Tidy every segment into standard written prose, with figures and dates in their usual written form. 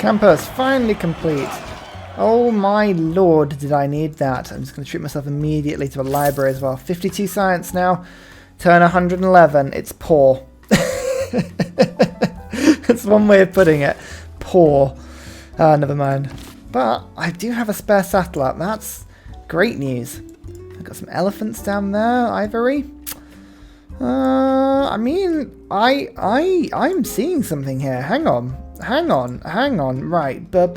Campus, finally complete. Oh my lord, did I need that. I'm just going to treat myself immediately to a library as well. 52 science now. Turn 111. It's poor. That's one way of putting it. Poor. Ah, never mind. But I do have a spare satellite. That's great news. I've got some elephants down there. Ivory. I mean, I'm seeing something here. Hang on. Right. There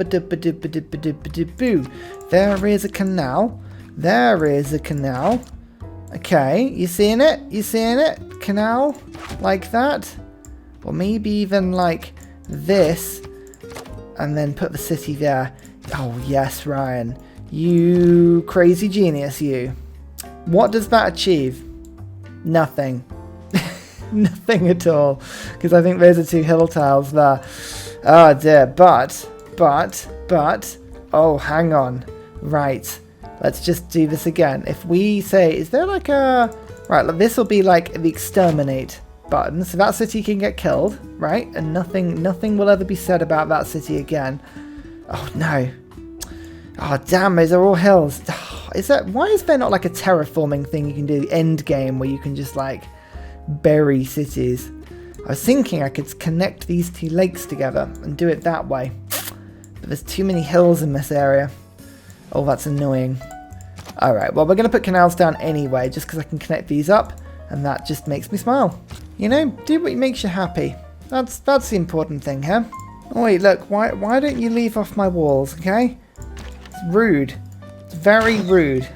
is a canal. There is a canal. Okay, you seeing it? You seeing it? Canal? Like that? Or maybe even like this. And then put the city there. Oh, yes, Ryan. You crazy genius, you. What does that achieve? Nothing. Nothing at all. Because I think those are two hill tiles there. Oh dear. But. Oh, hang on. Right. Let's just do this again. If we say, is there like a... Right, this will be like the exterminate button. So that city can get killed, right? And nothing will ever be said about that city again. Oh no. Oh damn, those are all hills. Why is there not like a terraforming thing you can do, end game, where you can just like bury cities? I was thinking I could connect these two lakes together and do it that way. But there's too many hills in this area. Oh, that's annoying. Alright, well, we're going to put canals down anyway, just because I can connect these up, and that just makes me smile. You know, do what makes you happy. That's the important thing here. Oh, wait, look, why don't you leave off my walls, okay? It's rude. It's very rude.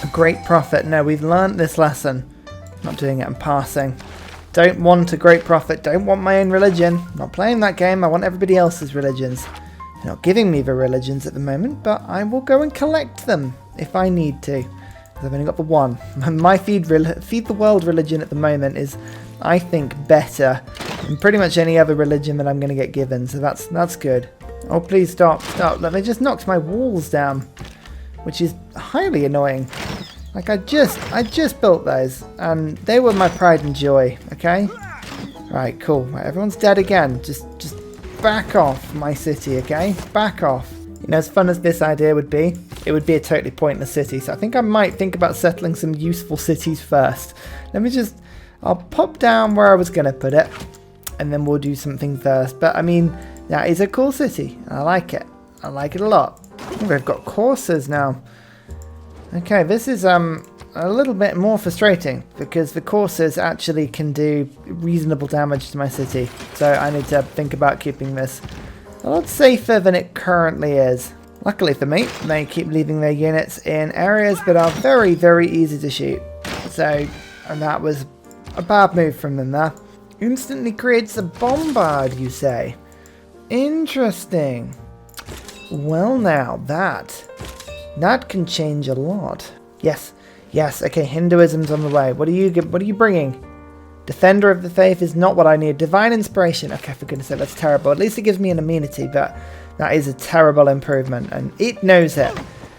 A great prophet. No, we've learnt this lesson. Not doing it, I'm passing. Don't want a great prophet. Don't want my own religion. Not playing that game. I want everybody else's religions. They're not giving me the religions at the moment, but I will go and collect them if I need to. I've only got the one. My Feed the World religion at the moment is, I think, better than pretty much any other religion that I'm going to get given. So that's good. Oh, please stop. They just knocked my walls down, which is highly annoying. Like, I just built those, and they were my pride and joy, okay? Right, cool. Right, everyone's dead again. Just back off my city, okay? Back off. You know, as fun as this idea would be, it would be a totally pointless city, so I think I might think about settling some useful cities first. I'll pop down where I was going to put it, and then we'll do something first. But, I mean, that is a cool city. I like it. I like it a lot. Oh, we've got coursers now. Okay, this is a little bit more frustrating because the coursers actually can do reasonable damage to my city. So I need to think about keeping this a lot safer than it currently is. Luckily for me, they keep leaving their units in areas that are very, very easy to shoot. So, and that was a bad move from them there. Instantly creates a bombard, you say? Interesting. Well now, that can change a lot. Yes, okay, Hinduism's on the way. What are you bringing? Defender of the Faith is not what I need. Divine Inspiration. Okay, for goodness sake, that's terrible. At least it gives me an amenity, but that is a terrible improvement, and it knows it.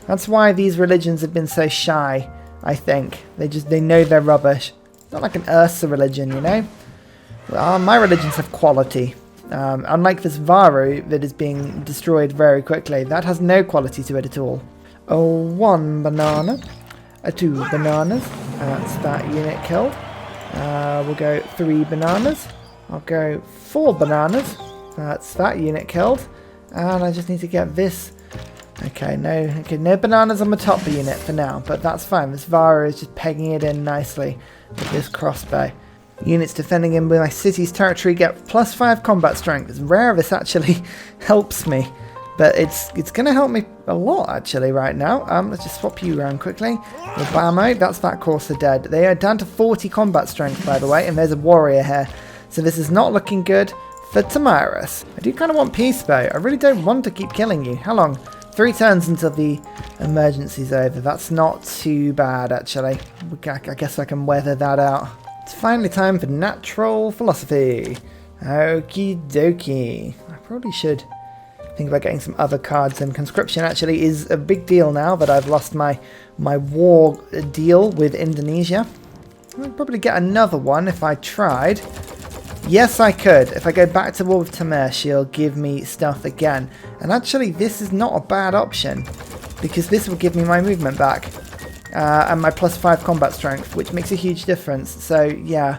That's why these religions have been so shy, I think. They know they're rubbish. Not like an Ursa religion, you know? My religions have quality. Unlike this Varu that is being destroyed very quickly, that has no quality to it at all. Oh, 1 banana. 2 bananas. That's that unit killed. We'll go 3 bananas. I'll go 4 bananas. That's that unit killed. And I just need to get this. Okay, no bananas on the top unit for now, but that's fine. This Vara is just pegging it in nicely with this crossbow. Units defending in my city's territory get +5 combat strength. It's rare this actually helps me, but it's going to help me a lot actually right now. Let's just swap you around quickly. Bamo, that's that courser dead. They are down to 40 combat strength, by the way, and there's a warrior here. So this is not looking good for Tamiris. I do kind of want peace though. I really don't want to keep killing you. How long? 3 turns until the emergency's over. That's not too bad actually. I guess I can weather that out. It's finally time for natural philosophy. Okie dokie. I probably should think about getting some other cards, and conscription actually is a big deal now that I've lost my war deal with Indonesia. I'd probably get another one if I tried. Yes, I could. If I go back to war with Tamir, she'll give me stuff again. And actually, this is not a bad option, because this will give me my movement back. And my +5 combat strength, which makes a huge difference. So, yeah,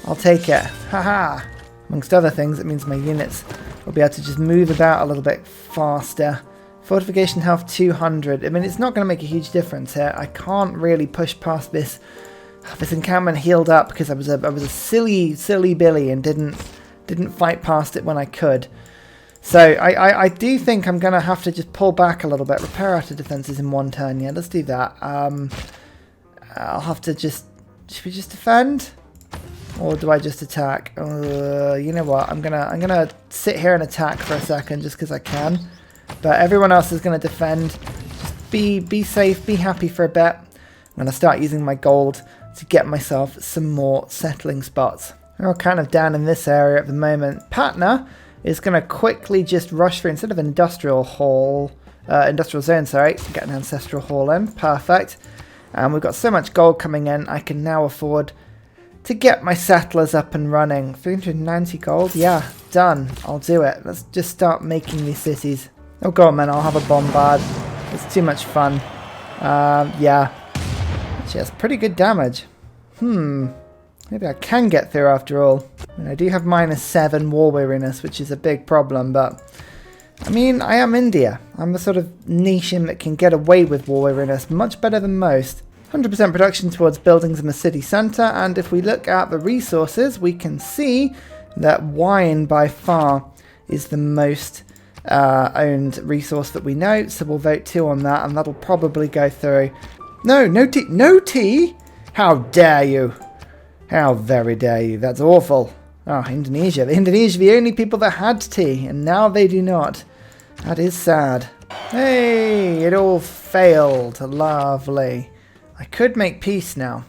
I'll take it. Haha! Amongst other things, it means my units will be able to just move about a little bit faster. Fortification health 200. I mean, it's not going to make a huge difference here. I can't really push past this encampment healed up because I was a silly Billy and didn't fight past it when I could. So I do think I'm going to have to just pull back a little bit. Repair outer defenses in 1 turn. Yeah, let's do that. I'll have to just... Should we just defend? Or do I just attack? You know what? I'm gonna sit here and attack for a second just because I can. But everyone else is gonna defend. Just be safe, be happy for a bit. I'm gonna start using my gold to get myself some more settling spots. We're kind of down in this area at the moment. Patna is gonna quickly just rush through instead of industrial zone. Sorry, get an ancestral hall in. Perfect. And we've got so much gold coming in. I can now afford to get my settlers up and running. 390 gold? Yeah, done. I'll do it. Let's just start making these cities. Oh god, man, I'll have a bombard. It's too much fun. Yeah. Actually, that's pretty good damage. Maybe I can get through after all. I mean, I do have -7 war weariness, which is a big problem, but... I mean, I am India. I'm the sort of nation that can get away with war weariness much better than most. 100% production towards buildings in the city centre, and if we look at the resources, we can see that wine by far is the most owned resource that we know, so we'll vote 2 on that, and that'll probably go through. No tea! No tea? How dare you! How very dare you, that's awful. Oh, Indonesia. Indonesia are the only people that had tea, and now they do not. That is sad. Hey, it all failed. Lovely. I could make peace now.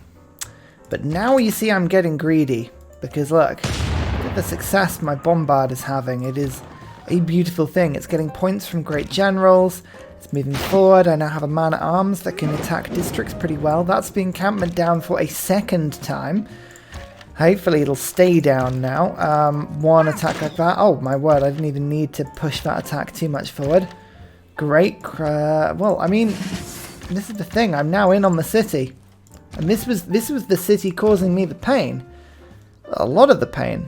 But now you see I'm getting greedy. Because look at the success my bombard is having. It is a beautiful thing. It's getting points from great generals. It's moving forward. I now have a man-at-arms that can attack districts pretty well. That's the encampment down for a second time. Hopefully it'll stay down now. One attack like that. Oh my word, I didn't even need to push that attack too much forward. Great. Well, I mean... This is the thing, I'm now in on the city. And this was the city causing me the pain. A lot of the pain.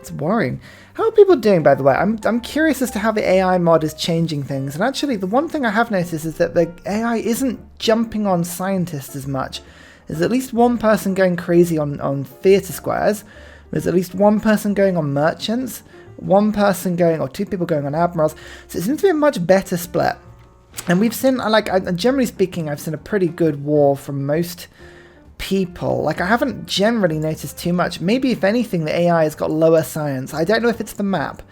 It's worrying. How are people doing, by the way? I'm curious as to how the AI mod is changing things. And actually, the one thing I have noticed is that the AI isn't jumping on scientists as much. There's at least one person going crazy on theatre squares. There's at least one person going on merchants. One person going, or 2 people going on admirals. So it seems to be a much better split. And we've seen, generally speaking, I've seen a pretty good war from most people. Like, I haven't generally noticed too much. Maybe, if anything, the AI has got lower science. I don't know if it's the map.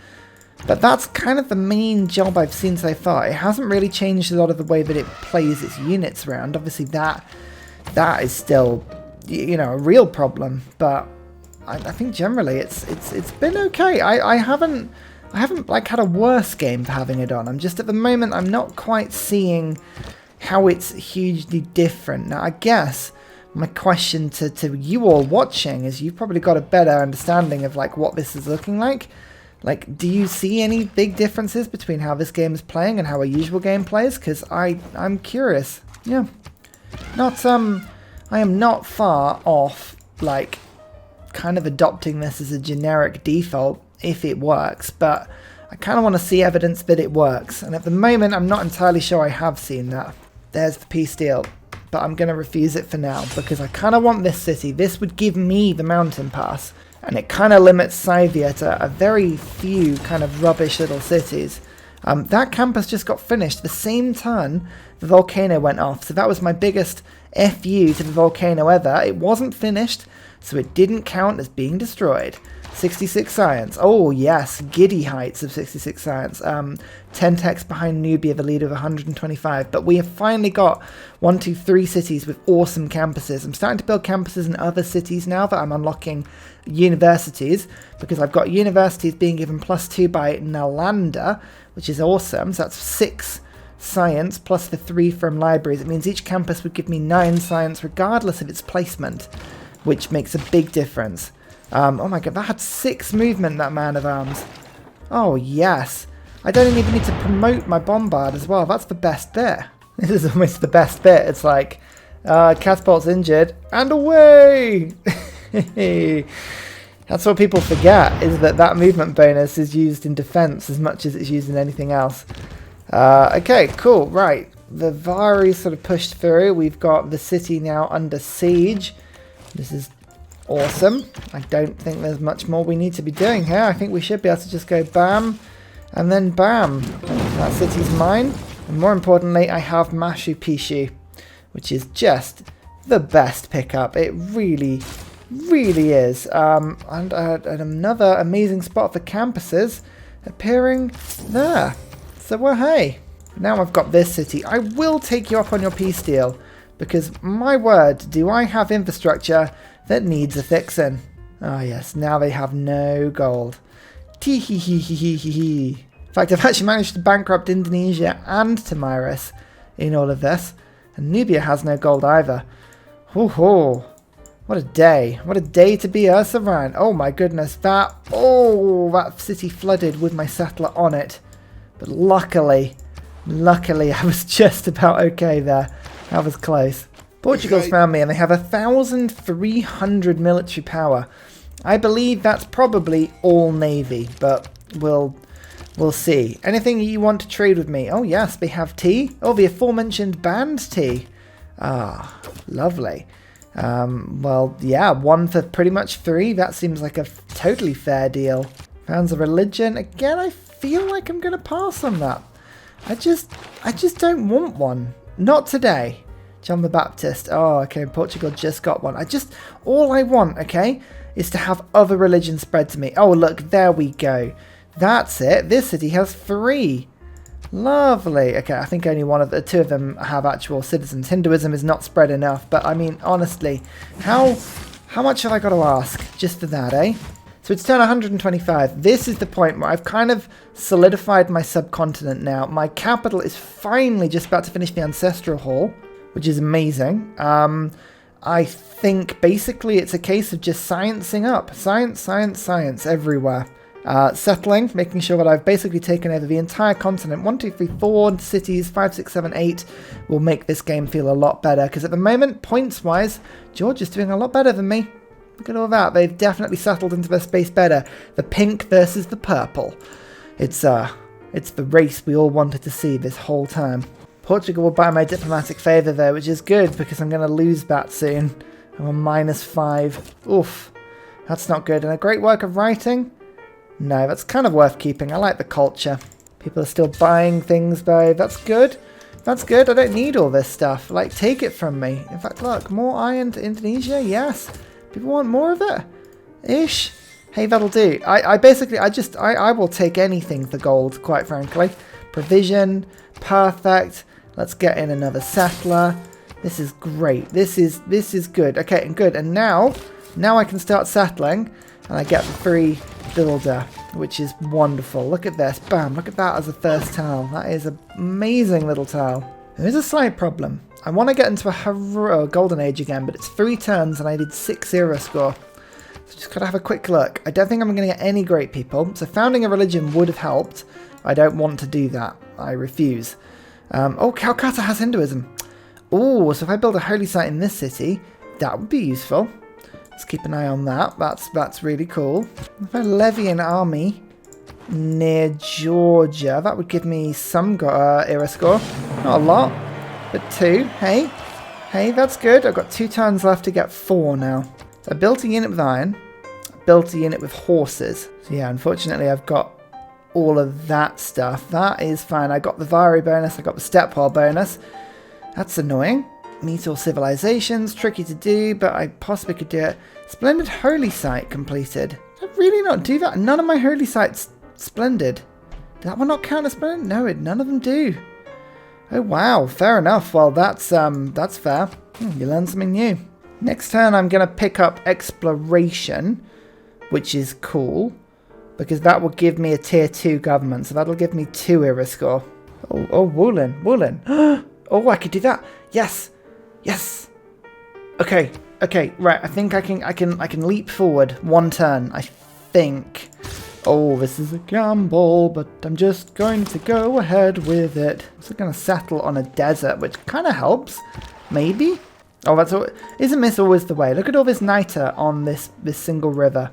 But that's kind of the main job I've seen so far. It hasn't really changed a lot of the way that it plays its units around. Obviously, that is still, you know, a real problem. But I think generally it's been okay. I haven't like had a worse game for having it on. I'm just at the moment I'm not quite seeing how it's hugely different. Now I guess my question to you all watching is, you've probably got a better understanding of like what this is looking like. Like, do you see any big differences between how this game is playing and how a usual game plays? Because I'm curious. Yeah. I am not far off like kind of adopting this as a generic default if it works, but I kind of want to see evidence that it works, and at the moment I'm not entirely sure I have seen that. There's the peace deal, but I'm going to refuse it for now because I kind of want this city. This would give me the mountain pass, and it kind of limits Scythia to a very few kind of rubbish little cities. That campus just got finished the same turn the volcano went off, so that was my biggest FU to the volcano ever. It wasn't finished, so it didn't count as being destroyed. 66 science. Oh yes, giddy heights of 66 science. 10 techs behind Nubia, the leader of 125. But we have finally got 1, 2, 3 cities with awesome campuses. I'm starting to build campuses in other cities now that I'm unlocking universities, because I've got universities being given +2 by Nalanda, which is awesome. So that's 6 science plus the 3 from libraries. It means each campus would give me 9 science regardless of its placement, which makes a big difference. Oh my god, that had 6 movement, that man of arms. Oh yes. I don't even need to promote my bombard as well. That's the best bit. This is almost the best bit. It's like, Catapult's injured, and away! That's what people forget, is that that movement bonus is used in defense as much as it's used in anything else. Okay, cool, right. The Vari sort of pushed through. We've got the city now under siege. This is awesome. I don't think there's much more we need to be doing here. I think we should be able to just go bam, and then bam. That city's mine. And more importantly, I have Machu Picchu, which is just the best pickup. It really is. And another amazing spot for campuses appearing there. So, well, hey, now I've got this city. I will take you up on your peace deal, because my word, do I have infrastructure that needs a fixin'. Ah, yes, now they have no gold. Tee-hee-hee-hee-hee-hee. In fact, I've actually managed to bankrupt Indonesia and Tamiris in all of this. And Nubia has no gold either. Ho-ho. What a day. What a day to be Ursaran. Oh my goodness. That city flooded with my settler on it. But luckily, I was just about okay there. That was close. Portugal's found me and they have 1,300 military power. I believe that's probably all navy, but we'll see. Anything you want to trade with me? Oh yes, they have tea. Oh, the aforementioned band tea. Ah, lovely. Well, yeah, 1 for pretty much 3. That seems like a totally fair deal. Founds of religion. Again, I feel like I'm going to pass on that. I just don't want one. Not today. John the Baptist. Oh, okay, Portugal just got one. All I want, okay, is to have other religions spread to me. Oh, look, there we go. That's it. This city has 3. Lovely. Okay, I think only 2 of them have actual citizens. Hinduism is not spread enough, but I mean, honestly, how much have I got to ask just for that, eh? So it's turn 125. This is the point where I've kind of solidified my subcontinent now. My capital is finally just about to finish the Ancestral Hall, which is amazing. I think basically it's a case of just sciencing up. Science everywhere. Settling, making sure that I've basically taken over the entire continent. 1, 2, 3, 4 cities, 5, 6, 7, 8 will make this game feel a lot better. Because at the moment, points-wise, Georgia's doing a lot better than me. Look at all that. They've definitely settled into their space better. The pink versus the purple. It's the race we all wanted to see this whole time. Portugal will buy my diplomatic favour though, which is good because I'm going to lose that soon. I'm on -5. Oof. That's not good. And a great work of writing? No, that's kind of worth keeping. I like the culture. People are still buying things though. That's good. That's good. I don't need all this stuff. Like, take it from me. In fact, look, more iron to Indonesia? Yes. People want more of it? Ish. Hey, that'll do. I will take anything for gold, quite frankly. Provision. Perfect. Let's get in another settler. This is great. This is good. Okay, and good. And now I can start settling, and I get the free builder, which is wonderful. Look at this. Bam. Look at that as a first tile. That is an amazing little tile. There is a slight problem. I want to get into a golden age again, but it's 3 turns and I did 6 era score. So just gotta have a quick look. I don't think I'm going to get any great people. So founding a religion would have helped. I don't want to do that. I refuse. Calcutta has Hinduism. Oh, so if I build a holy site in this city, that would be useful. Let's keep an eye on that. That's really cool. If I levy an army near Georgia, that would give me some era score. Not a lot, but 2. Hey, that's good. I've got 2 turns left to get 4 now. So I built a unit with iron. I built a unit with horses. So yeah, unfortunately I've got all of that stuff. That is fine. I got the Vari bonus. I got the Step Wall bonus. That's annoying. Meet all civilizations. Tricky to do, but I possibly could do it. Splendid holy site completed. Did I really not do that? None of my holy sites splendid. Did that one not count as splendid? No, none of them do. Oh wow, fair enough. Well, that's fair. You learn something new. Next turn, I'm gonna pick up exploration, which is cool, because that will give me a tier 2 government. So that'll give me 2 era score. Oh, Woolen. Oh, I could do that. Yes. Okay. Okay, right. I think I can leap forward 1 turn. I think. Oh, this is a gamble, but I'm just going to go ahead with it. I'm also going to settle on a desert, which kind of helps. Maybe? Oh, that's all. Isn't this always the way? Look at all this niter on this single river.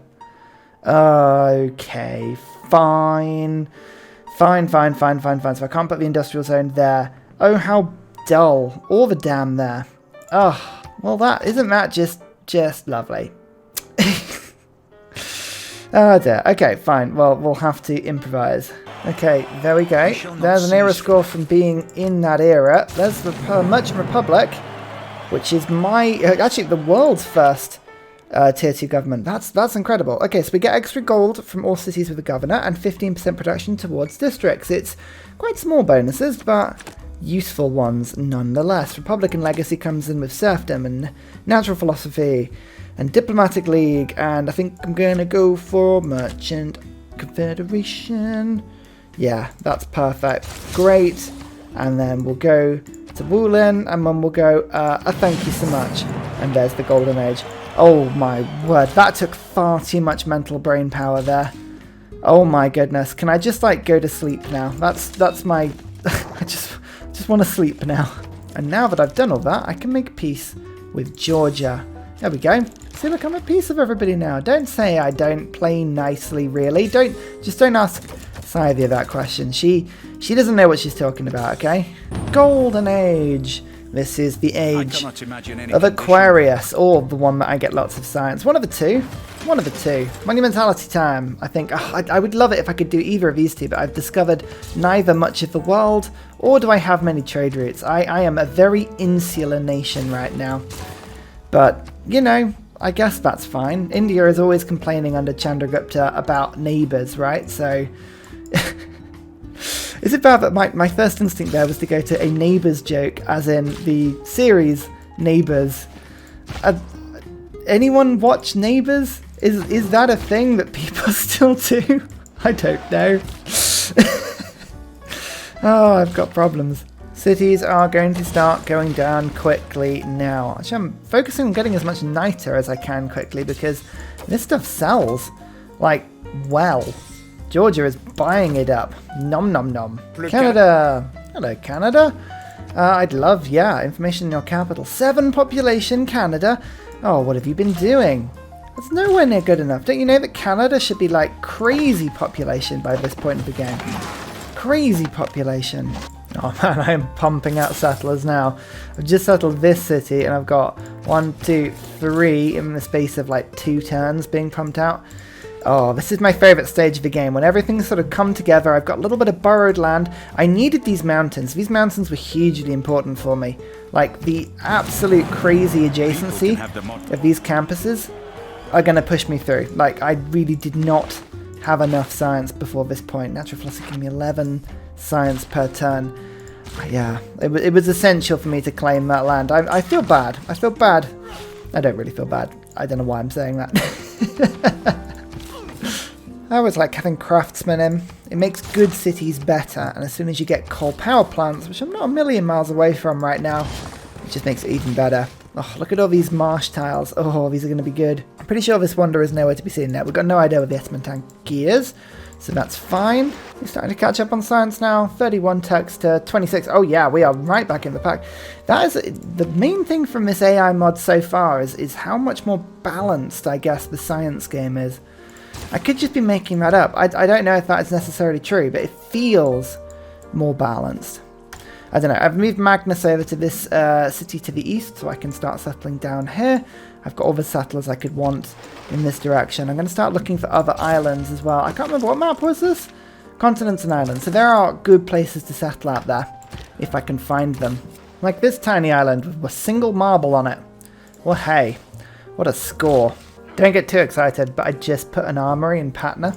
Okay, fine. Fine. So I can't put the industrial zone there. Oh, how dull. All the dam there. Oh, well, isn't that just lovely? Oh dear. Okay, fine. Well, we'll have to improvise. Okay, there we go. There's an era score from being in that era. There's the Merchant Republic, which is actually the world's first tier 2 government. That's incredible. Okay, so we get extra gold from all cities with a governor and 15% production towards districts. It's quite small bonuses, but useful ones nonetheless. Republican legacy comes in with serfdom and natural philosophy and diplomatic league, and I think I'm going to go for merchant confederation. Yeah, that's perfect. Great. And then we'll go to Wulin, and then we'll go, thank you so much. And there's the Golden Age. Oh my word, that took far too much mental brain power there. Oh my goodness, can I just like go to sleep now? That's my, I just want to sleep now. And now that I've done all that, I can make peace with Georgia. There we go. See, look, I'm at peace with everybody now. Don't say I don't play nicely, really. Don't ask Scythia that question. She doesn't know what she's talking about, okay? Golden Age. This is the age of Aquarius, or the one that I get lots of science. One of the two. Monumentality time. I think I would love it if I could do either of these two, but I've discovered neither much of the world, or do I have many trade routes. I am a very insular nation right now. But, you know, I guess that's fine. India is always complaining under Chandragupta about neighbours, right? So, is it bad that my first instinct there was to go to a neighbours joke, as in the series Neighbours? Anyone watch Neighbours? Is that a thing that people still do? I don't know. Oh, I've got problems. Cities are going to start going down quickly now. Actually, I'm focusing on getting as much niter as I can quickly because this stuff sells like well. Georgia is buying it up. Nom nom nom. Canada. Hello, Canada. I'd love, information in your capital. 7 population, Canada. Oh, what have you been doing? That's nowhere near good enough. Don't you know that Canada should be like crazy population by this point of the game? Crazy population. Oh man, I'm pumping out settlers now. I've just settled this city and I've got 1, 2, 3 in the space of like 2 turns being pumped out. Oh, this is my favourite stage of the game, when everything's sort of come together. I've got a little bit of borrowed land. I needed these mountains. These mountains were hugely important for me. Like, the absolute crazy adjacency of these campuses are going to push me through. Like, I really did not have enough science before this point. Natural philosophy gave me 11 science per turn. Yeah, it was essential for me to claim that land. I feel bad. I feel bad. I don't really feel bad. I don't know why I'm saying that. I always like having craftsmen in. It makes good cities better, and as soon as you get coal power plants, which I'm not a million miles away from right now, it just makes it even better. Oh, look at all these marsh tiles. Oh, these are going to be good. I'm pretty sure this wonder is nowhere to be seen now. We've got no idea where the Etmontanki is, so that's fine. We're starting to catch up on science now. 31 techs to 26. Oh yeah, we are right back in the pack. That is the main thing from this AI mod so far is how much more balanced, I guess, the science game is. I could just be making that up. I don't know if that is necessarily true, but it feels more balanced. I don't know. I've moved Magnus over to this city to the east, so I can start settling down here. I've got all the settlers I could want in this direction. I'm going to start looking for other islands as well. I can't remember, what map was this? Continents and islands. So there are good places to settle out there, if I can find them. Like this tiny island with a single marble on it. Well, hey, what a score. Don't get too excited, but I just put an armory in Patna.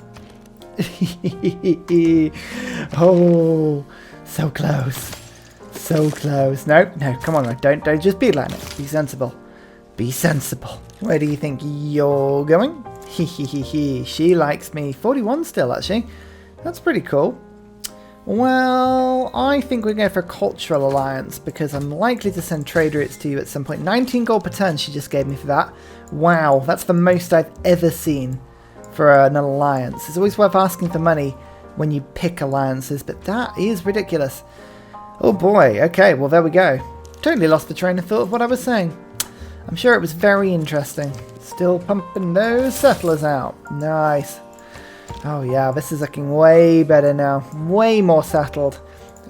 Oh, so close. So close. No, come on, don't just be like it. Be sensible. Be sensible. Where do you think you're going? She likes me. 41 still, actually. That's pretty cool. Well, I think we're going for a cultural alliance because I'm likely to send trade routes to you at some point. 19 gold per turn she just gave me for that. Wow, that's the most I've ever seen for an alliance. It's always worth asking for money when you pick alliances, but that is ridiculous. Oh boy, okay, well there we go. Totally lost the train of thought of what I was saying. I'm sure it was very interesting. Still pumping those settlers out. Nice. Oh yeah, this is looking way better now. Way more settled.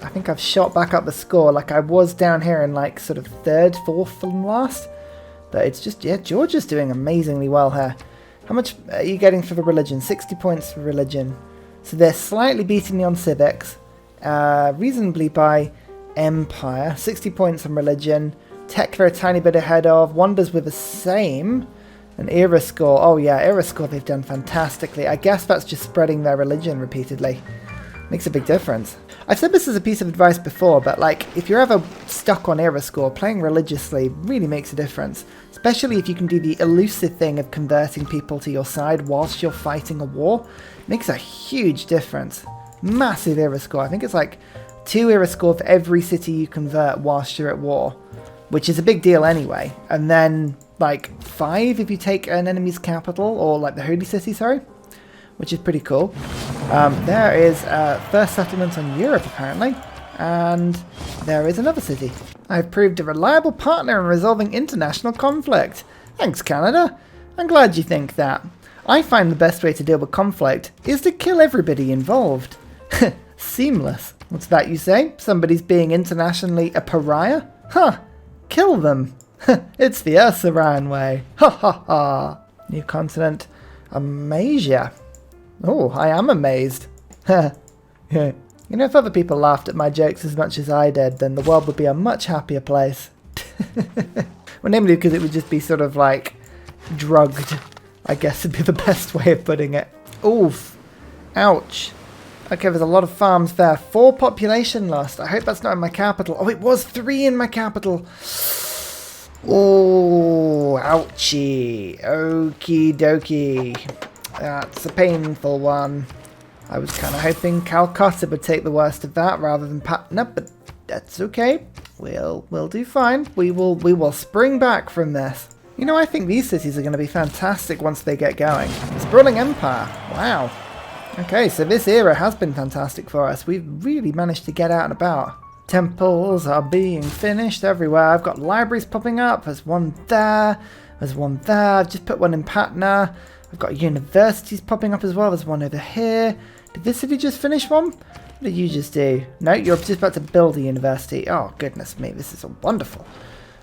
I think I've shot back up the score like I was down here in like sort of third, fourth from last. But it's just, yeah, Georgia's doing amazingly well here. How much are you getting for the religion? 60 points for religion. So they're slightly beating me on civics. Reasonably by empire. 60 points on religion. Tech they're a tiny bit ahead of. Wonders with the same. An era score. Oh yeah, era score they've done fantastically. I guess that's just spreading their religion repeatedly. Makes a big difference. I've said this as a piece of advice before, but like if you're ever stuck on era score, playing religiously really makes a difference. Especially if you can do the elusive thing of converting people to your side whilst you're fighting a war. Makes a huge difference. Massive era score. I think it's like 2 era score for every city you convert whilst you're at war. Which is a big deal anyway. And then like 5 if you take an enemy's capital, or like the Holy City, sorry. Which is pretty cool. There is first settlement on Europe apparently. And there is another city. I've proved a reliable partner in resolving international conflict. Thanks, Canada. I'm glad you think that. I find the best way to deal with conflict is to kill everybody involved. Seamless. What's that you say? Somebody's being internationally a pariah? Huh. Kill them. It's the Ursaran way. Ha ha ha. New continent. Amasia. Oh, I am amazed. Yeah. You know, if other people laughed at my jokes as much as I did, then the world would be a much happier place. Well, namely because it would just be sort of like drugged, I guess would be the best way of putting it. Oof. Ouch. Okay, there's a lot of farms there. 4 population lost. I hope that's not in my capital. Oh, it was 3 in my capital. Oh, ouchie. Okie dokie. That's a painful one. I was kind of hoping Calcutta would take the worst of that rather than Patna, but that's okay. We'll do fine. We will spring back from this. You know, I think these cities are going to be fantastic once they get going. Sprawling Empire. Wow. Okay, so this era has been fantastic for us. We've really managed to get out and about. Temples are being finished everywhere. I've got libraries popping up. There's one there. There's one there. I've just put one in Patna. I've got universities popping up as well. There's one over here. Did this city just finish one? What did you just do? No, you're just about to build a university. Oh, goodness me. This is wonderful.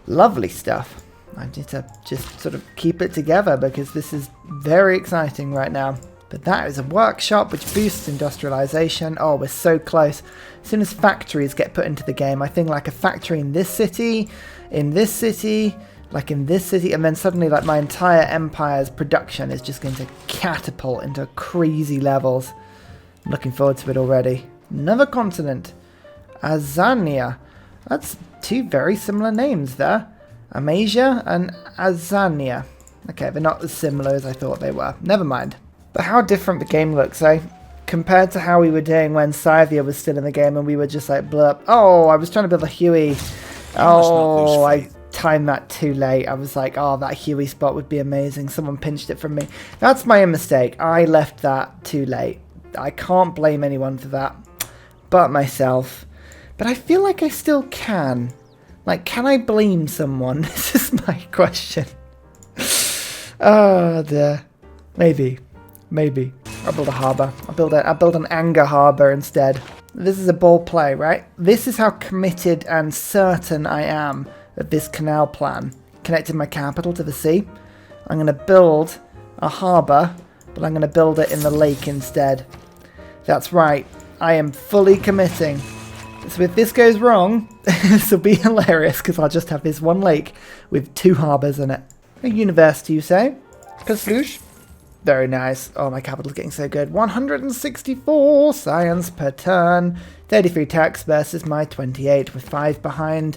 Lovely stuff. I need to just sort of keep it together because this is very exciting right now. But that is a workshop which boosts industrialization. Oh, we're so close. As soon as factories get put into the game, I think like a factory in this city, like in this city, and then suddenly like my entire empire's production is just going to catapult into crazy levels. I'm looking forward to it already. Another continent. Azania. That's 2 very similar names there. Amasia and Azania. Okay, they're not as similar as I thought they were. Never mind. But how different the game looks, eh? Compared to how we were doing when Scythia was still in the game and we were just like, blurp. Oh, I was trying to build a Huey. Oh, I timed that too late. I was like, oh, that Huey spot would be amazing. Someone pinched it from me. That's my own mistake. I left that too late. I can't blame anyone for that but myself. But I feel like I still can. Like, can I blame someone? This is my question. Oh, dear. Maybe. I'll build a harbour. I'll build an anger harbour instead. This is a bold play, right? This is how committed and certain I am of this canal plan. Connecting my capital to the sea. I'm going to build a harbour, but I'm going to build it in the lake instead. That's right. I am fully committing. So if this goes wrong, this will be hilarious because I'll just have this one lake with 2 harbours in it. A university, you say? Kaslush? Very nice. Oh, my capital's getting so good. 164 science per turn. 33 tax versus my 28 with 5 behind.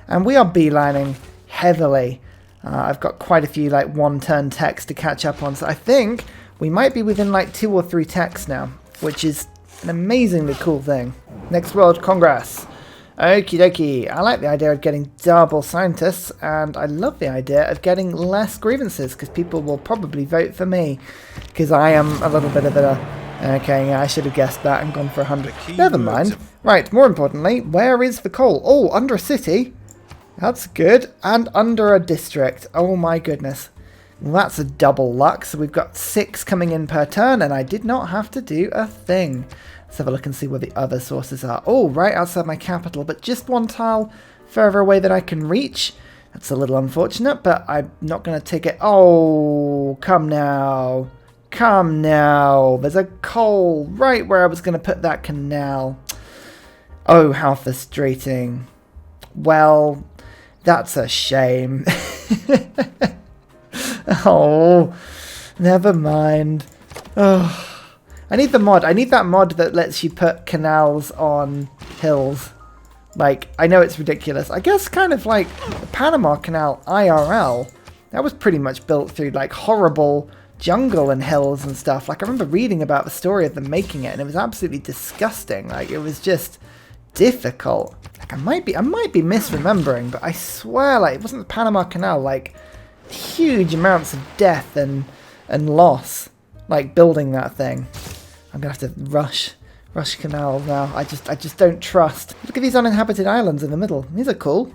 And we are beelining heavily. I've got quite a few like 1-turn techs to catch up on. So I think we might be within like 2 or 3 techs now, which is an amazingly cool thing. Next World Congress. Okie dokie. I like the idea of getting double scientists, and I love the idea of getting less grievances, because people will probably vote for me, because I am a little bit of a... Okay, yeah, I should have guessed that and gone for 100. Never mind. Right, more importantly, where is the coal? Oh, under a city. That's good. And under a district. Oh my goodness. Well, that's a double luck. So we've got 6 coming in per turn, and I did not have to do a thing. Let's have a look and see where the other sources are. Oh, right outside my capital, but just 1 tile further away than I can reach. That's a little unfortunate, but I'm not going to take it. Oh, come now. Come now. There's a coal right where I was going to put that canal. Oh, how frustrating. Well, that's a shame. Oh, never mind. Oh. I need the mod. I need that mod that lets you put canals on hills. Like, I know it's ridiculous. I guess kind of like the Panama Canal IRL. That was pretty much built through like horrible jungle and hills and stuff. Like, I remember reading about the story of them making it, and it was absolutely disgusting. Like, it was just difficult. Like, I might be misremembering, but I swear, like, it wasn't the Panama Canal. Like, huge amounts of death and loss, like, building that thing. I'm gonna have to rush canals now. I just don't trust. Look at these uninhabited islands in the middle. These are cool.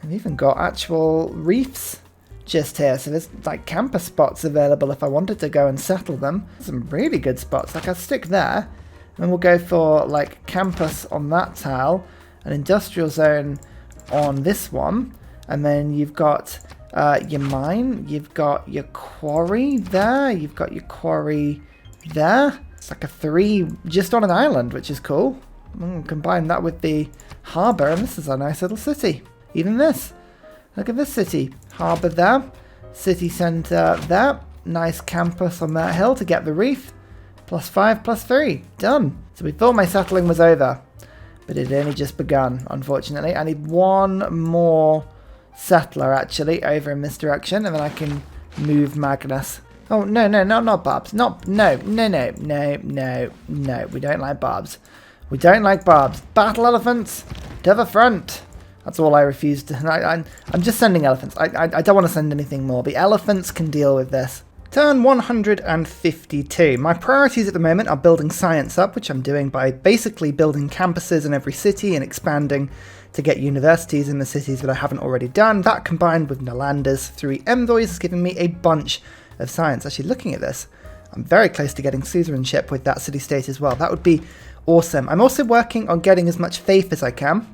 I've even got actual reefs just here, so there's like camper spots available if I wanted to go and settle them. Some really good spots. Like, I'll stick there, and then we'll go for like campus on that tile, an industrial zone on this one, and then you've got your mine, you've got your quarry there, you've got your quarry there. It's like a 3 just on an island, which is cool. Combine that with the harbour, and this is a nice little city. Even this. Look at this city. Harbour there. City centre there. Nice campus on that hill to get the reef. +5, +3. Done. So we thought my settling was over, but it had only just begun, unfortunately. I need 1 more settler, actually, over in this direction, and then I can move Magnus. Oh, no, not Barbs. No. We don't like Barbs. We don't like Barbs. Battle elephants to the front. That's all I refuse to... I'm just sending elephants. I don't want to send anything more. The elephants can deal with this. Turn 152. My priorities at the moment are building science up, which I'm doing by basically building campuses in every city and expanding to get universities in the cities that I haven't already done. That combined with Nalanda's 3 envoys is giving me a bunch of science. Actually, looking at this, I'm very close to getting suzerainship with that city-state as well. That would be awesome. I'm also working on getting as much faith as I can.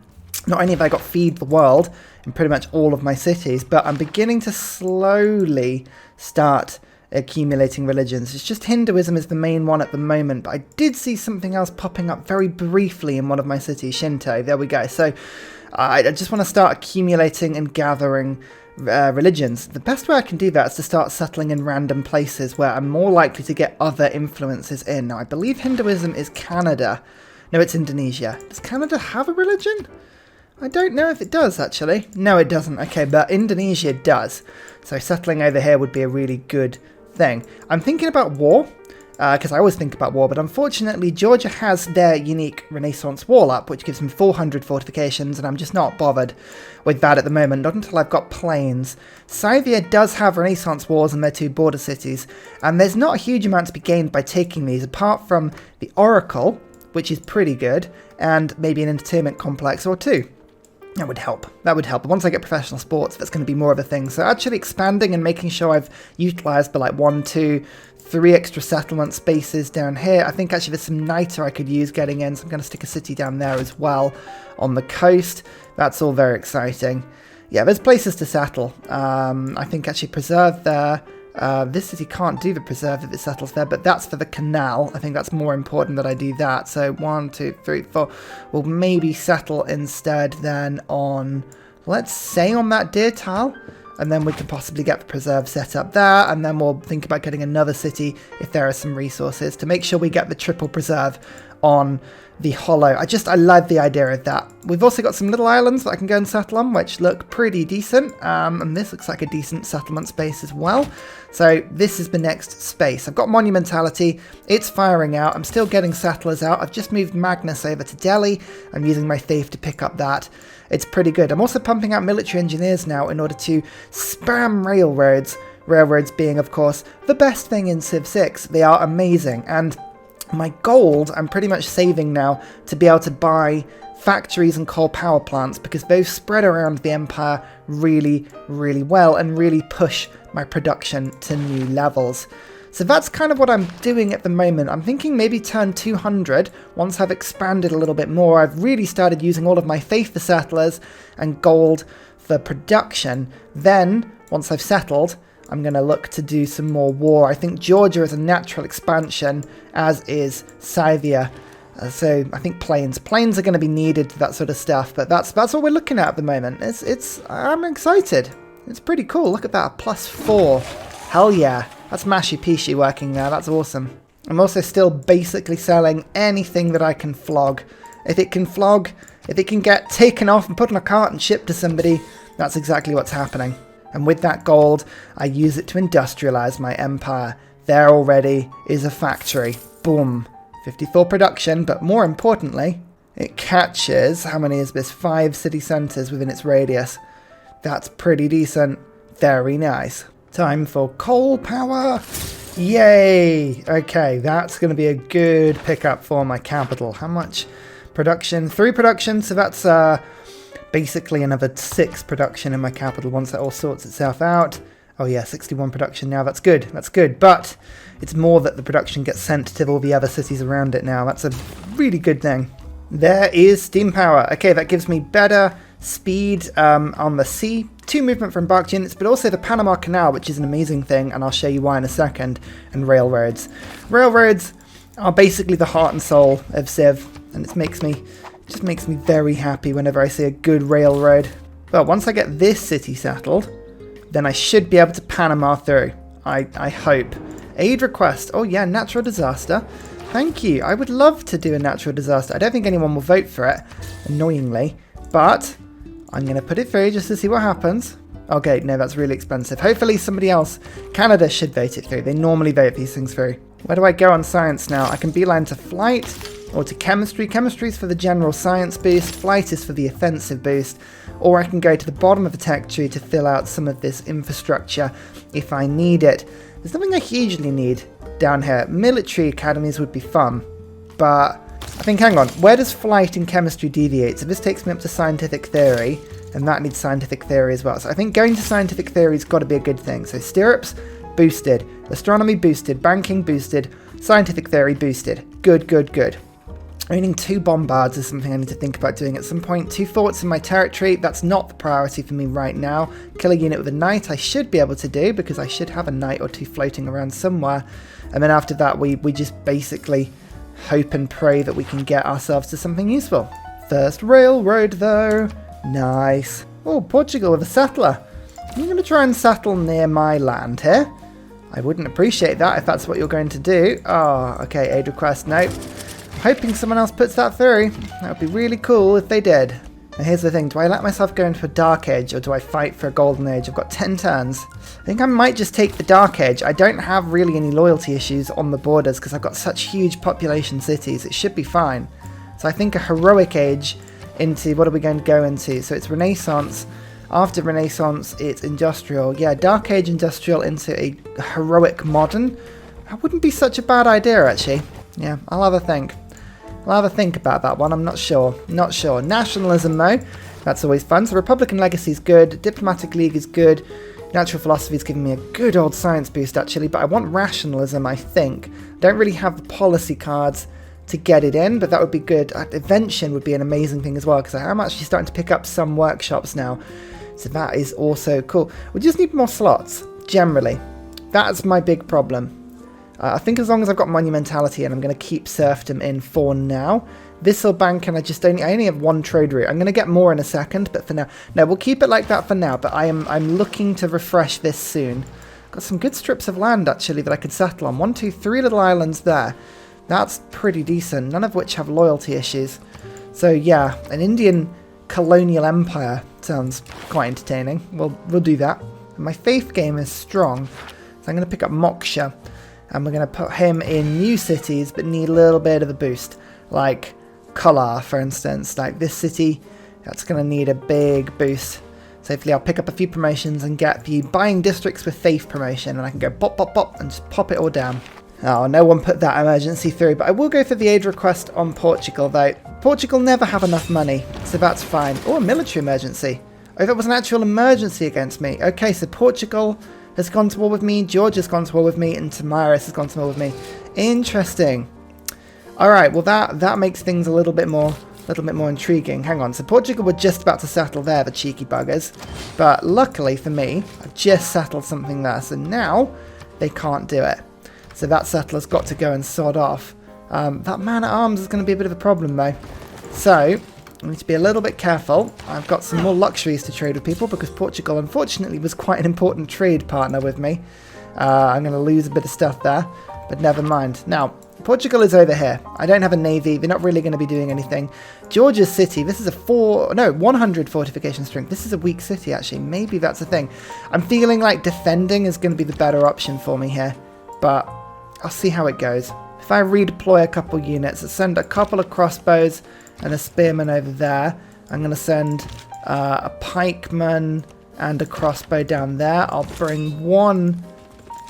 Not only have I got Feed the World in pretty much all of my cities, but I'm beginning to slowly start accumulating religions. It's just Hinduism is the main one at the moment, but I did see something else popping up very briefly in one of my cities, Shinto. There we go. So I just want to start accumulating and gathering religions. The best way I can do that is to start settling in random places where I'm more likely to get other influences in. Now, I believe Hinduism is Canada. No, it's Indonesia. Does Canada have a religion? I don't know if it does, actually. No, it doesn't. Okay, but Indonesia does. So settling over here would be a really good thing. I'm thinking about war, because I always think about war, but unfortunately Georgia has their unique Renaissance wall up, which gives them 400 fortifications, and I'm just not bothered with that at the moment, not until I've got plains. Scythia does have Renaissance walls in their 2 border cities, and there's not a huge amount to be gained by taking these, apart from the Oracle, which is pretty good, and maybe an entertainment complex or 2. That would help. That would help. But once I get professional sports, that's going to be more of a thing. So actually expanding and making sure I've utilised the 1, 2, 3 extra settlement spaces down here. I think actually there's some niter I could use getting in, so I'm going to stick a city down there as well on the coast. That's all very exciting. Yeah, there's places to settle. I think actually preserve there. This city can't do the preserve if it settles there, but that's for the canal. I think that's more important that I do that. So 1, 2, 3, 4. We'll maybe settle instead then on, let's say on that deer tile, and then we could possibly get the preserve set up there, and then we'll think about getting another city if there are some resources to make sure we get the triple preserve on the Hollow. I love the idea of that. We've also got some little islands that I can go and settle on, which look pretty decent. And this looks like a decent settlement space as well. So this is the next space. I've got Monumentality. It's firing out. I'm still getting settlers out. I've just moved Magnus over to Delhi. I'm using my Thief to pick up that. It's pretty good. I'm also pumping out military engineers now in order to spam railroads. Railroads being, of course, the best thing in Civ 6. They are amazing. And my gold, I'm pretty much saving now to be able to buy factories and coal power plants because those spread around the Empire really, really well and really push my production to new levels. So that's kind of what I'm doing at the moment. I'm thinking maybe turn 200 once I've expanded a little bit more. I've really started using all of my faith for settlers and gold for production. Then, once I've settled, I'm going to look to do some more war. I think Georgia is a natural expansion, as is Scythia. So I think planes are going to be needed, that sort of stuff. But that's what we're looking at the moment. I'm excited. It's pretty cool. Look at that, +4. Hell yeah. That's Mashy Peashy working there. That's awesome. I'm also still basically selling anything that I can flog. If it can flog, if it can get taken off and put on a cart and shipped to somebody, that's exactly what's happening. And with that gold, I use it to industrialize my empire. There already is a factory. Boom. 54 production, but more importantly, it catches, how many is this? 5 city centers within its radius. That's pretty decent. Very nice. Time for coal power. Yay! Okay, that's going to be a good pickup for my capital. How much production? 3 production, so that's basically another 6 production in my capital once that all sorts itself out. Oh yeah, 61 production now. That's good. That's good. But it's more that the production gets sent to all the other cities around it now. That's a really good thing. There is steam power. Okay, that gives me better speed on the sea, 2 movement for embarked units, but also the Panama Canal, which is an amazing thing, and I'll show you why in a second, and railroads. Railroads are basically the heart and soul of Civ, and it just makes me very happy whenever I see a good railroad. But once I get this city settled, then I should be able to Panama through. I hope. Aid request. Oh yeah, natural disaster. Thank you. I would love to do a natural disaster. I don't think anyone will vote for it, annoyingly, but I'm going to put it through just to see what happens. Okay, no, that's really expensive. Hopefully somebody else, Canada should vote it through. They normally vote these things through. Where do I go on science now? I can beeline to flight or to chemistry. Chemistry is for the general science boost. Flight is for the offensive boost. Or I can go to the bottom of the tech tree to fill out some of this infrastructure if I need it. There's nothing I hugely need down here. Military academies would be fun, but I think, hang on, where does flight and chemistry deviate? So this takes me up to scientific theory, and that needs scientific theory as well. So I think going to scientific theory has got to be a good thing. So stirrups, boosted. Astronomy, boosted. Banking, boosted. Scientific theory, boosted. Good, good, good. Owning 2 bombards is something I need to think about doing at some point. 2 forts in my territory, that's not the priority for me right now. Kill a unit with a knight I should be able to do, because I should have a knight or 2 floating around somewhere. And then after that, we just basically hope and pray that we can get ourselves to something useful. First railroad though. Nice. Oh, Portugal with a settler. You're going to try and settle near my land here? I wouldn't appreciate that if that's what you're going to do. Oh, okay, aid request, nope. I'm hoping someone else puts that through. That would be really cool if they did. Now here's the thing, do I let myself go into a Dark Age or do I fight for a Golden Age? I've got 10 turns. I think I might just take the Dark Age. I don't have really any loyalty issues on the borders because I've got such huge population cities. It should be fine. So I think a Heroic Age into, what are we going to go into? So it's Renaissance. After Renaissance, it's Industrial. Yeah, Dark Age Industrial into a Heroic Modern. That wouldn't be such a bad idea, actually. Yeah, I'll have a think. I'll have a think about that one, I'm not sure. Not sure. Nationalism, though, that's always fun. So Republican Legacy is good, Diplomatic League is good, Natural Philosophy is giving me a good old science boost, actually, but I want Rationalism, I think. Don't really have the policy cards to get it in, but that would be good. Invention would be an amazing thing as well, because I'm actually starting to pick up some workshops now, so that is also cool. We just need more slots, generally. That's my big problem. I think as long as I've got Monumentality, and I'm going to keep Serfdom in for now. This'll bank, and I only have 1 trade route. I'm going to get more in a second, but for now, no, we'll keep it like that for now. But I'm looking to refresh this soon. Got some good strips of land actually that I could settle on. 1, 2, 3 little islands there. That's pretty decent, none of which have loyalty issues. So yeah, an Indian colonial empire sounds quite entertaining. We'll do that. My faith game is strong, so I'm going to pick up Moksha, and we're going to put him in new cities, but need a little bit of a boost, like Kolar, for instance. Like this city, that's going to need a big boost. So hopefully I'll pick up a few promotions and get the buying districts with faith promotion, and I can go pop, pop, pop, and just pop it all down. Oh, no one put that emergency through, but I will go for the aid request on Portugal, though. Portugal never have enough money, so that's fine. Oh, a military emergency. Oh, that was an actual emergency against me. Okay, so Portugal has gone to war with me, Georgia's gone to war with me, and Tamiris has gone to war with me. Interesting. Alright, well that makes things a little bit more intriguing. Hang on, so Portugal were just about to settle there, the cheeky buggers. But luckily for me, I've just settled something there, so now they can't do it. So that settler's got to go and sod off. That man-at-arms is going to be a bit of a problem, though. So, I need to be a little bit careful. I've got some more luxuries to trade with people, because Portugal, unfortunately, was quite an important trade partner with me. I'm going to lose a bit of stuff there, but never mind. Now, Portugal is over here. I don't have a navy. They're not really going to be doing anything. Georgia's city, this is a 100 fortification strength. This is a weak city, actually. Maybe that's a thing. I'm feeling like defending is going to be the better option for me here, but I'll see how it goes. If I redeploy a couple units, I send a couple of crossbows and a spearman over there. I'm going to send a pikeman and a crossbow down there. I'll bring one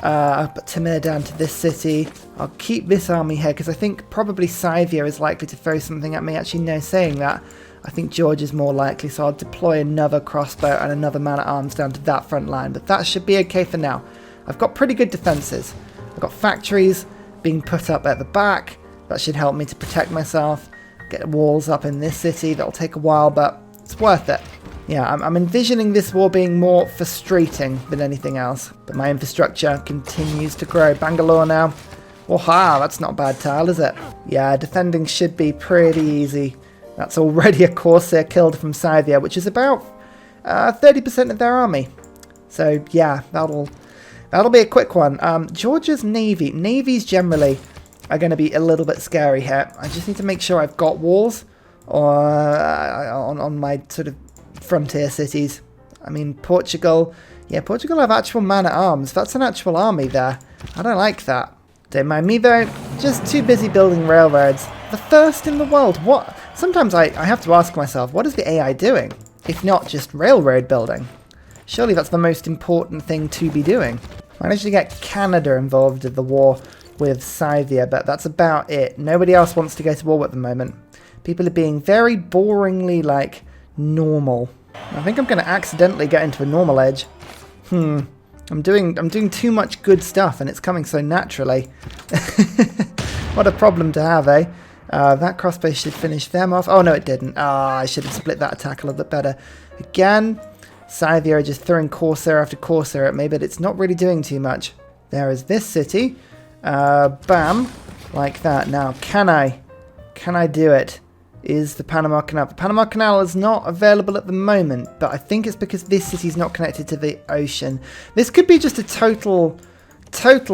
Tamir down to this city. I'll keep this army here because I think probably Scythia is likely to throw something at me. Actually, no, saying that, I think George is more likely, so I'll deploy another crossbow and another man-at-arms down to that front line. But that should be okay for now. I've got pretty good defences. I've got factories being put up at the back. That should help me to protect myself. Get walls up in this city. That'll take a while, but it's worth it. Yeah, I'm envisioning this war being more frustrating than anything else. But my infrastructure continues to grow. Bangalore now. Waha, that's not a bad tile, is it? Yeah, defending should be pretty easy. That's already a Corsair killed from Scythia, which is about 30% of their army. So yeah, that'll be a quick one. Georgia's navy. Navies generally are going to be a little bit scary here. I just need to make sure I've got walls on my sort of frontier cities. I mean, Portugal. Yeah, Portugal have actual man-at-arms. That's an actual army there. I don't like that. Don't mind me though. Just too busy building railroads. The first in the world. What? Sometimes I have to ask myself, what is the AI doing? If not just railroad building. Surely that's the most important thing to be doing. I managed to get Canada involved in the war with Scythia, but that's about it. Nobody else wants to go to war at the moment. People are being very boringly, like, normal. I think I'm going to accidentally get into a normal edge. I'm doing too much good stuff, and it's coming so naturally. What a problem to have, eh? That crossbow should finish them off. Oh, no, it didn't. I should have split that attack a little bit better. Again, Scythia are just throwing Corsair after Corsair at me, but it's not really doing too much. There is this city. Bam. Like that. Now, can I do it? Is the Panama Canal. The Panama Canal is not available at the moment, but I think it's because this city's not connected to the ocean. This could be just a total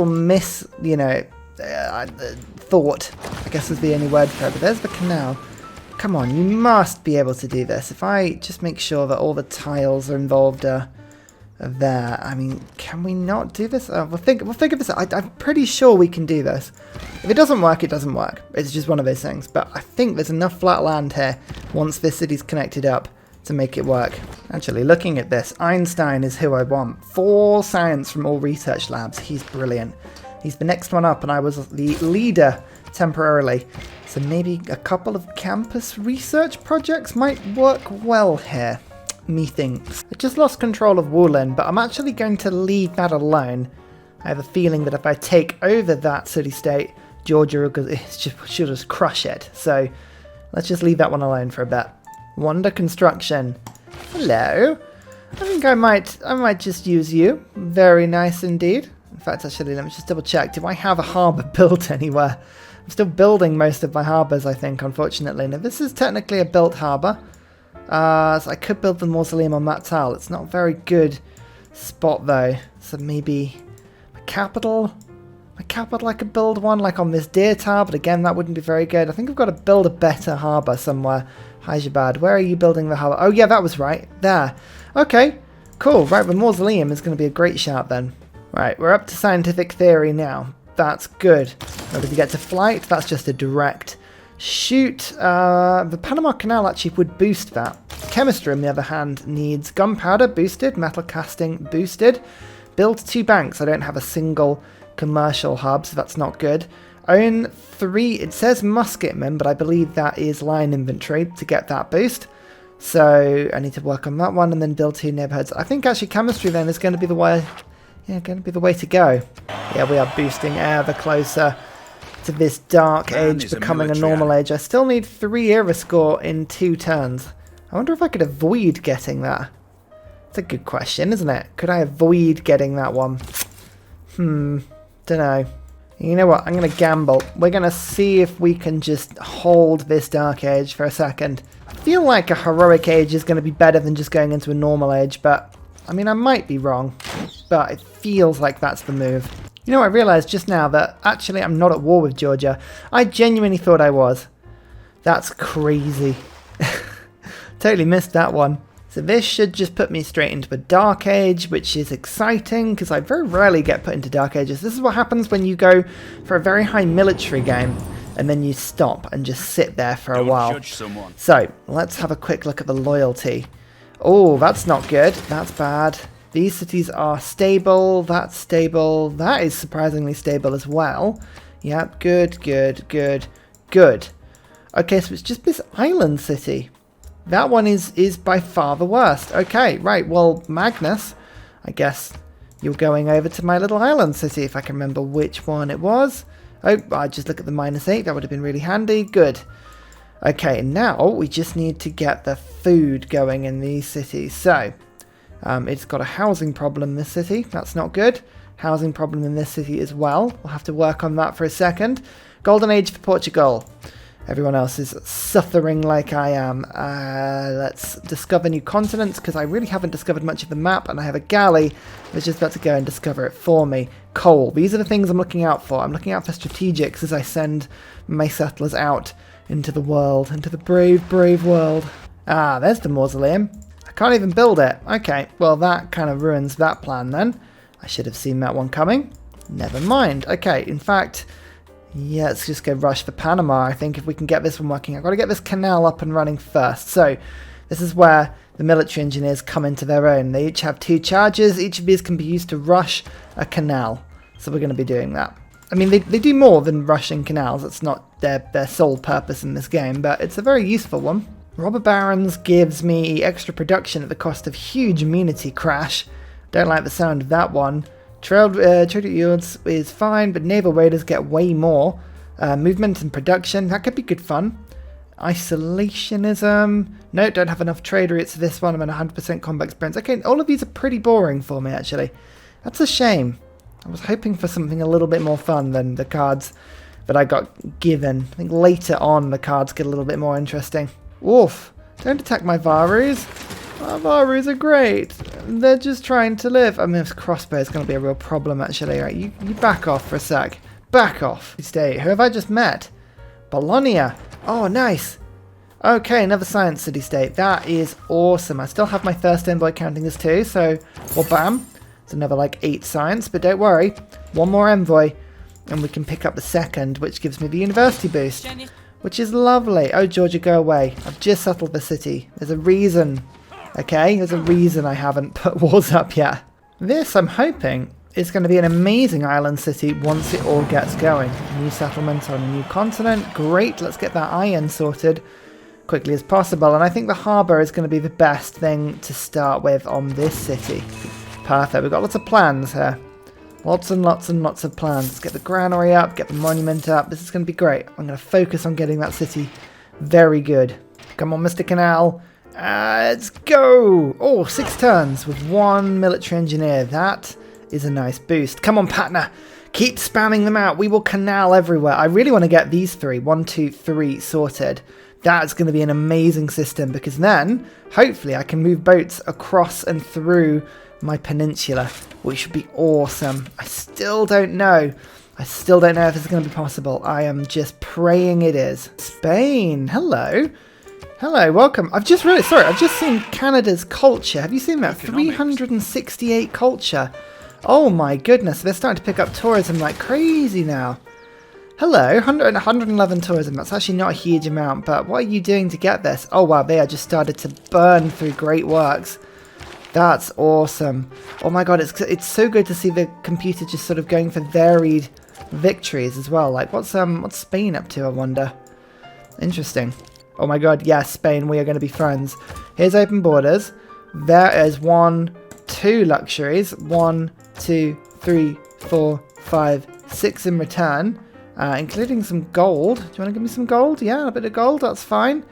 miss, you know, thought, I guess is the only word for it. But there's the canal. Come on, you must be able to do this. If I just make sure that all the tiles are involved are there. I mean, can we not do this? We'll think of this. I'm pretty sure we can do this. If it doesn't work, it doesn't work. It's just one of those things. But I think there's enough flat land here once this city's connected up to make it work. Actually, looking at this, Einstein is who I want. 4 science from all research labs. He's brilliant. He's the next one up, and I was the leader temporarily. So maybe a couple of campus research projects might work well here. Methinks. I just lost control of Woolen, but I'm actually going to leave that alone. I have a feeling that if I take over that city-state, Georgia should just crush it. So let's just leave that one alone for a bit. Wonder Construction. Hello. I think I might just use you. Very nice indeed. In fact, actually, let me just double check. Do I have a harbour built anywhere? I'm still building most of my harbours, I think, unfortunately. Now, this is technically a built harbour. So I could build the mausoleum on that tile. It's not a very good spot, though. So maybe my capital My capital, I could build one like on this Deer Tower, but again, that wouldn't be very good. I think I've got to build a better harbour somewhere. Hyderabad, where are you building the harbour? Oh yeah, that was right. There. Okay, cool. Right, the mausoleum is going to be a great shout then. Right, we're up to scientific theory now. That's good. Now, if you get to flight, that's just a direct shoot. The Panama Canal actually would boost that. Chemistry, on the other hand, needs gunpowder boosted, metal casting boosted. Build 2 banks. I don't have a single commercial hub, so that's not good. Own 3, it says musketmen, but I believe that is line inventory to get that boost. So I need to work on that one and then build 2 neighborhoods. I think actually chemistry then is going to be the way, to go. Yeah, we are boosting ever closer to this dark age becoming a normal age. I still need 3 era score in 2 turns. I wonder if I could avoid getting that. That's a good question, isn't it? Could I avoid getting that one? Don't know. You know what? I'm going to gamble. We're going to see if we can just hold this dark age for a second. I feel like a heroic age is going to be better than just going into a normal age, but I mean, I might be wrong, but it feels like that's the move. You know, I realised just now that actually I'm not at war with Georgia. I genuinely thought I was. That's crazy. Totally missed that one. So this should just put me straight into a Dark Age, which is exciting because I very rarely get put into Dark Ages. This is what happens when you go for a very high military game and then you stop and just sit there for a while. Judge someone. So let's have a quick look at the loyalty. Oh, that's not good. That's bad. These cities are stable. That's stable. That is surprisingly stable as well. Yep, good, good, good, good. Okay, so it's just this island city. That one is by far the worst. Okay, right, well, Magnus, I guess you're going over to my little island city, if I can remember which one it was. Oh, I just look at the -8, that would have been really handy. Good. Okay, now we just need to get the food going in these cities. So, it's got a housing problem in this city, that's not good. Housing problem in this city as well. We'll have to work on that for a second. Golden Age for Portugal. Everyone else is suffering like I am. Let's discover new continents, because I really haven't discovered much of the map, and I have a galley that's just about to go and discover it for me. Coal. These are the things I'm looking out for. I'm looking out for strategics as I send my settlers out into the world, into the brave, brave world. Ah, there's the mausoleum. I can't even build it. Okay, well that kind of ruins that plan then. I should have seen that one coming. Never mind. Okay, in fact... yeah, let's just go rush for Panama, I think, if we can get this one working. I've got to get this canal up and running first. So, this is where the military engineers come into their own. They each have 2 charges. Each of these can be used to rush a canal. So we're going to be doing that. I mean, they do more than rushing canals. It's not their sole purpose in this game, but it's a very useful one. Robber Barons gives me extra production at the cost of huge amenity crash. Don't like the sound of that one. Trade yields is fine, but naval raiders get way more. Movement and production, that could be good fun. Isolationism, no, don't have enough trade routes for this one. I'm at 100% combat experience. Okay, all of these are pretty boring for me, actually. That's a shame. I was hoping for something a little bit more fun than the cards that I got given. I think later on the cards get a little bit more interesting. Oof, don't attack my Varus. My Varus are great. They're just trying to live. I mean, this crossbow is going to be a real problem, actually. Right, you back off for a sec. Back off. Stay. Who have I just met? Bologna. Oh, nice. Okay, another science city-state. That is awesome. I still have my first envoy counting as 2, so, well, bam. It's another, like, 8 science, but don't worry. 1 more envoy, and we can pick up the second, which gives me the university boost, which is lovely. Oh, Georgia, go away. I've just settled the city. There's a reason. Okay, there's a reason I haven't put walls up yet. This, I'm hoping, is going to be an amazing island city once it all gets going. New settlement on a new continent. Great, let's get that iron sorted quickly as possible. And I think the harbour is going to be the best thing to start with on this city. Perfect, we've got lots of plans here. Lots and lots and lots of plans. Let's get the granary up, get the monument up. This is going to be great. I'm going to focus on getting that city very good. Come on, Mr. Canal. Let's go! Oh, 6 turns with 1 military engineer. That is a nice boost. Come on, Patna. Keep spamming them out. We will canal everywhere. I really want to get these 3, 1, 2, 3 sorted. That's going to be an amazing system, because then, hopefully, I can move boats across and through my peninsula, which would be awesome. I still don't know. I still don't know if it's going to be possible. I am just praying it is. Spain, hello. Hello, welcome. I've just seen Canada's culture. Have you seen that? 368 culture. Oh my goodness, they're starting to pick up tourism like crazy now. Hello, 111 tourism. That's actually not a huge amount, but what are you doing to get this? Oh wow, they are just started to burn through great works. That's awesome. Oh my god, it's so good to see the computer just sort of going for varied victories as well. Like what's Spain up to, I wonder? Interesting. Oh my god, yes, Spain, we are going to be friends. Here's open borders. There is 1, 2 luxuries. 1, 2, 3, 4, 5, 6 in return. Including some gold. Do you want to give me some gold? Yeah, a bit of gold, that's fine.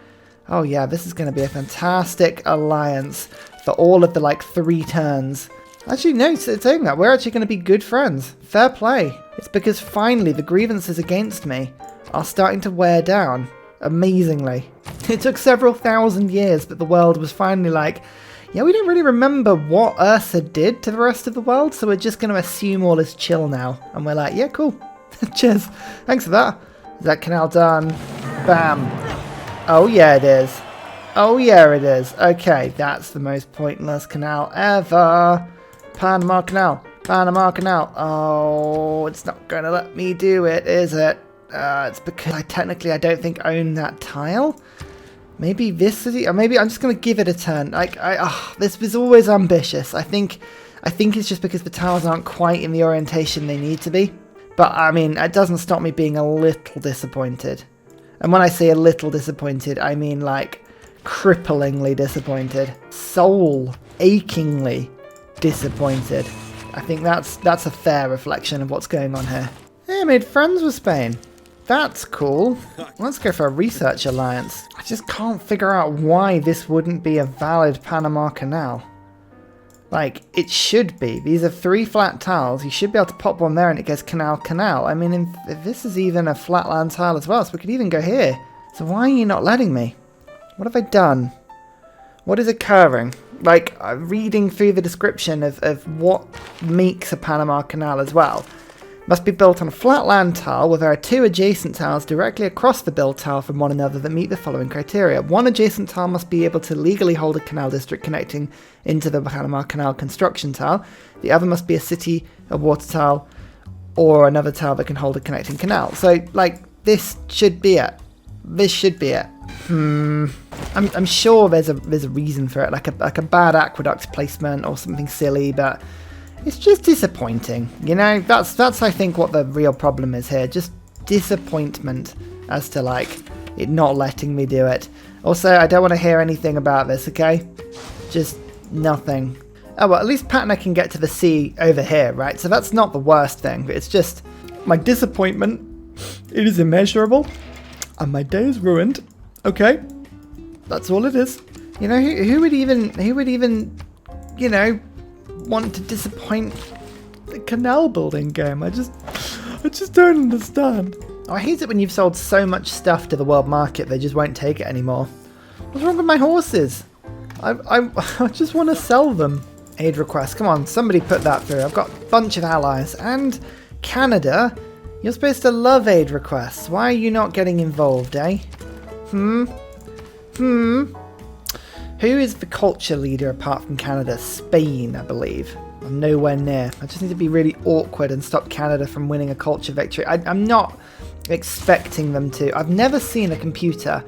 Oh yeah, this is going to be a fantastic alliance for all of the like 3 turns. Actually, no, it's saying that. We're actually going to be good friends. Fair play. It's because finally the grievances against me are starting to wear down. Amazingly. It took several thousand years, but the world was finally like, yeah, we don't really remember what Ursa did to the rest of the world, so we're just going to assume all is chill now. And we're like, yeah, cool. Cheers. Thanks for that. Is that canal done? Bam. Oh, yeah, it is. Oh, yeah, it is. Okay, that's the most pointless canal ever. Panama Canal. Panama Canal. Oh, it's not going to let me do it, is it? It's because I technically don't think own that tile. Maybe this city, or maybe I'm just going to give it a turn. Like, this was always ambitious. I think it's just because the tiles aren't quite in the orientation they need to be. But, I mean, it doesn't stop me being a little disappointed. And when I say a little disappointed, I mean, like, cripplingly disappointed. Soul-achingly disappointed. I think that's a fair reflection of what's going on here. Hey, I made friends with Spain. That's cool. Let's go for a research alliance. I just can't figure out why this wouldn't be a valid Panama Canal. Like, it should be. These are 3 flat tiles. You should be able to pop one there and it goes canal, canal. I mean, if this is even a flatland tile as well, so we could even go here. So why are you not letting me? What have I done? What is occurring? Like, reading through the description of what makes a Panama Canal as well. Must be built on a flatland tile where there are 2 adjacent tiles directly across the build tile from one another that meet the following criteria. One adjacent tile must be able to legally hold a canal district connecting into the Panama Canal construction tile. The other must be a city, a water tile, or another tile that can hold a connecting canal. So, like, this should be it. This should be it. I'm sure there's a reason for it, like a bad aqueduct placement or something silly, but it's just disappointing, you know. That's I think what the real problem is here. Just disappointment as to like it not letting me do it. Also, I don't want to hear anything about this. Okay, just nothing. Oh well, at least Patna can get to the sea over here, right? So that's not the worst thing. But it's just my disappointment. It is immeasurable, and my day is ruined. Okay, that's all it is. You know, who would even, you know, want to disappoint the canal building game? I just don't understand. Oh, I hate it when you've sold so much stuff to the world market they just won't take it anymore. What's wrong with my horses? I just want to sell them. Aid request, come on, somebody put that through. I've got a bunch of allies. And Canada, you're supposed to love aid requests. Why are you not getting involved, eh? Who is the culture leader apart from Canada? Spain, I believe. I'm nowhere near. I just need to be really awkward and stop Canada from winning a culture victory. I'm not expecting them to. I've never seen a computer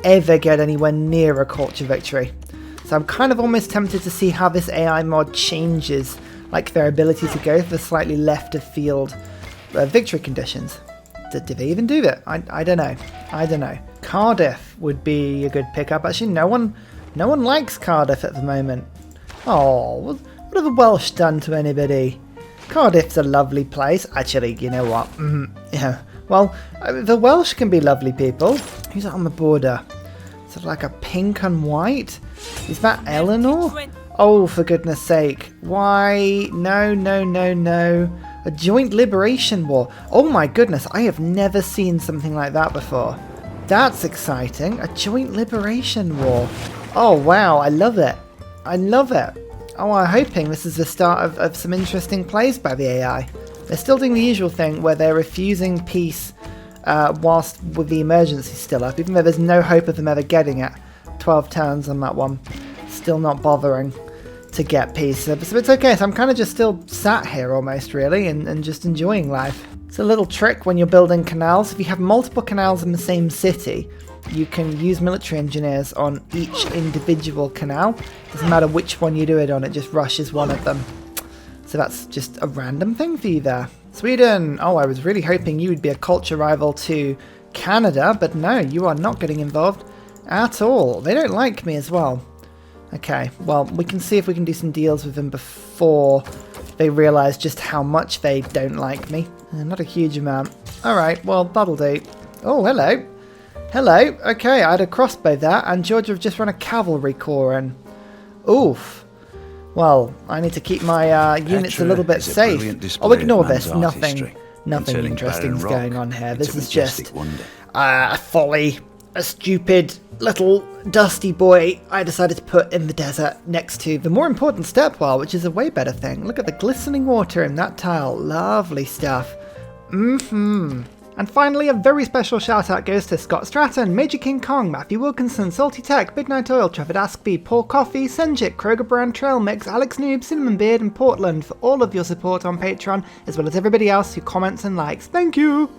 ever get anywhere near a culture victory. So I'm kind of almost tempted to see how this AI mod changes like their ability to go for the slightly left of field victory conditions. Did they even do that? I don't know. I don't know. Cardiff would be a good pickup. Actually, no one likes Cardiff at the moment. Oh, what have the Welsh done to anybody? Cardiff's a lovely place. Actually, you know what? Yeah. Well, the Welsh can be lovely people. Who's that on the border? Sort of like a pink and white? Is that Eleanor? Oh, for goodness sake. Why? No, no, no, no. A joint liberation war. Oh my goodness, I have never seen something like that before. That's exciting. A joint liberation war. Oh wow, I love it. I love it. Oh, I'm hoping this is the start of some interesting plays by the AI. They're still doing the usual thing where they're refusing peace whilst with the emergency still up, even though there's no hope of them ever getting it. 12 turns on that one. Still not bothering to get peace. So it's okay, so I'm kind of just still sat here almost, really, and just enjoying life. It's a little trick when you're building canals. If you have multiple canals in the same city, you can use military engineers on each individual canal. Doesn't matter which one you do it on, it just rushes one of them. So that's just a random thing for you there. Sweden! Oh, I was really hoping you would be a culture rival to Canada, but no, you are not getting involved at all. They don't like me as well. Okay, well, we can see if we can do some deals with them before they realise just how much they don't like me. Not a huge amount. Alright, well, that'll do. Oh, hello. Hello. Okay, I had a crossbow there, and Georgia have just run a cavalry corps in. Oof. Well, I need to keep my units a little bit safe. Oh, ignore this. Nothing interesting is going on here. This is just a folly. A stupid little dusty boy I decided to put in the desert next to the more important step well, which is a way better thing. Look at the glistening water in that tile. Lovely stuff. And finally, a very special shout out goes to Scott Stratton, Major King Kong, Matthew Wilkinson, Salty Tech, Midnight Oil, Trevor Askby, Paul Coffey, Senjit, Kroger Brand Trail Mix, Alex Noob, Cinnamon Beard, and Portland for all of your support on Patreon, as well as everybody else who comments and likes. Thank you!